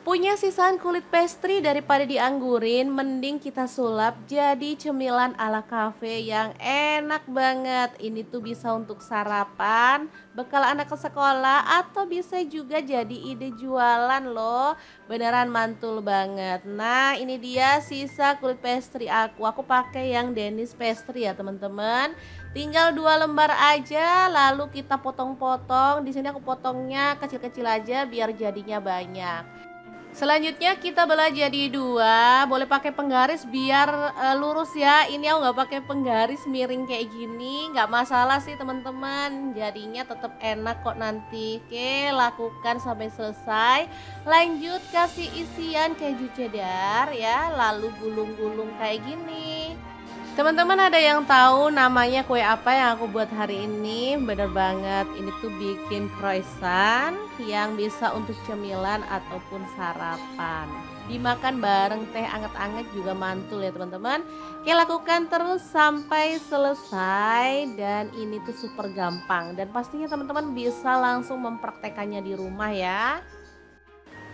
Punya sisaan kulit pastry daripada dianggurin, mending kita sulap jadi cemilan ala kafe yang enak banget. Ini tuh bisa untuk sarapan, bekal anak ke sekolah, atau bisa juga jadi ide jualan loh. Beneran mantul banget. Nah, ini dia sisa kulit pastry aku. Aku pakai yang Danish pastry ya, teman-teman. Tinggal 2 lembar aja, lalu kita potong-potong. Di sini aku potongnya kecil-kecil aja biar jadinya banyak. Selanjutnya kita belah jadi 2, boleh pakai penggaris biar lurus ya. Ini aku nggak pakai penggaris miring kayak gini, nggak masalah sih teman-teman. Jadinya tetap enak kok nanti. Oke, lakukan sampai selesai. Lanjut kasih isian keju cheddar ya, lalu gulung-gulung kayak gini. Teman-teman ada yang tahu namanya kue apa yang aku buat hari ini? Bener banget, ini tuh bikin croissant yang bisa untuk cemilan ataupun sarapan. Dimakan bareng teh anget-anget juga mantul ya teman-teman. Oke, lakukan terus sampai selesai dan ini tuh super gampang. Dan pastinya teman-teman bisa langsung mempraktekannya di rumah ya.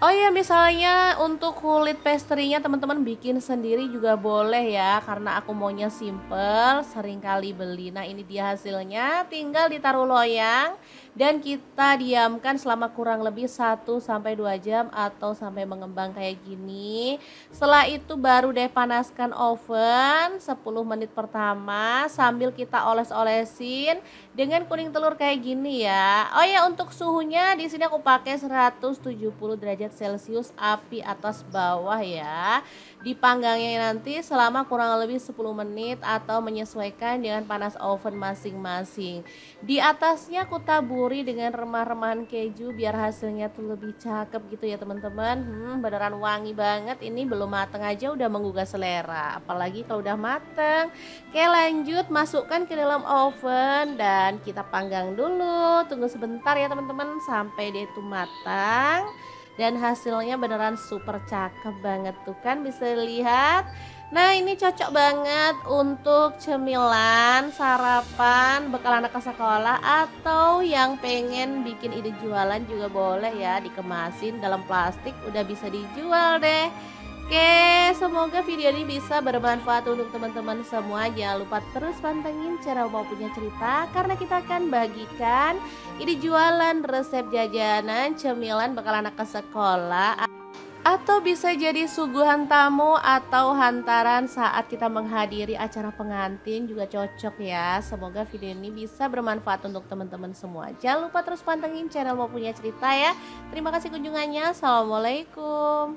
Oh iya, misalnya untuk kulit pastry-nya teman-teman bikin sendiri juga boleh ya, karena aku maunya simple, sering kali beli. Nah, ini dia hasilnya, tinggal ditaruh loyang dan kita diamkan selama kurang lebih 1 sampai 2 jam atau sampai mengembang kayak gini. Setelah itu baru deh panaskan oven 10 menit pertama sambil kita oles-olesin dengan kuning telur kayak gini ya. Oh ya, untuk suhunya di sini aku pakai 170 derajat Celcius api atas bawah ya. Dipanggangnya nanti selama kurang lebih 10 menit atau menyesuaikan dengan panas oven masing-masing. Di atasnya aku taburi dengan remah-remahan keju biar hasilnya tuh lebih cakep gitu ya teman-teman. Beneran wangi banget. Ini belum mateng aja udah menggugah selera. Apalagi kalau udah mateng. Oke, lanjut masukkan ke dalam oven dan kita panggang dulu. Tunggu sebentar ya teman-teman sampai dia itu matang. Dan hasilnya beneran super cakep banget tuh kan, bisa lihat. Nah, ini cocok banget untuk cemilan, sarapan, bekal anak ke sekolah, atau yang pengen bikin ide jualan juga boleh ya, dikemasin dalam plastik udah bisa dijual deh. Oke, semoga video ini bisa bermanfaat untuk teman-teman semua. Jangan lupa terus pantengin channel Mau Punya Cerita, karena kita akan bagikan ide jualan, resep jajanan, cemilan bekal anak ke sekolah, atau bisa jadi suguhan tamu atau hantaran saat kita menghadiri acara pengantin juga cocok ya. Semoga video ini bisa bermanfaat untuk teman-teman semua. Jangan lupa terus pantengin channel Mau Punya Cerita ya. Terima kasih kunjungannya. Assalamualaikum.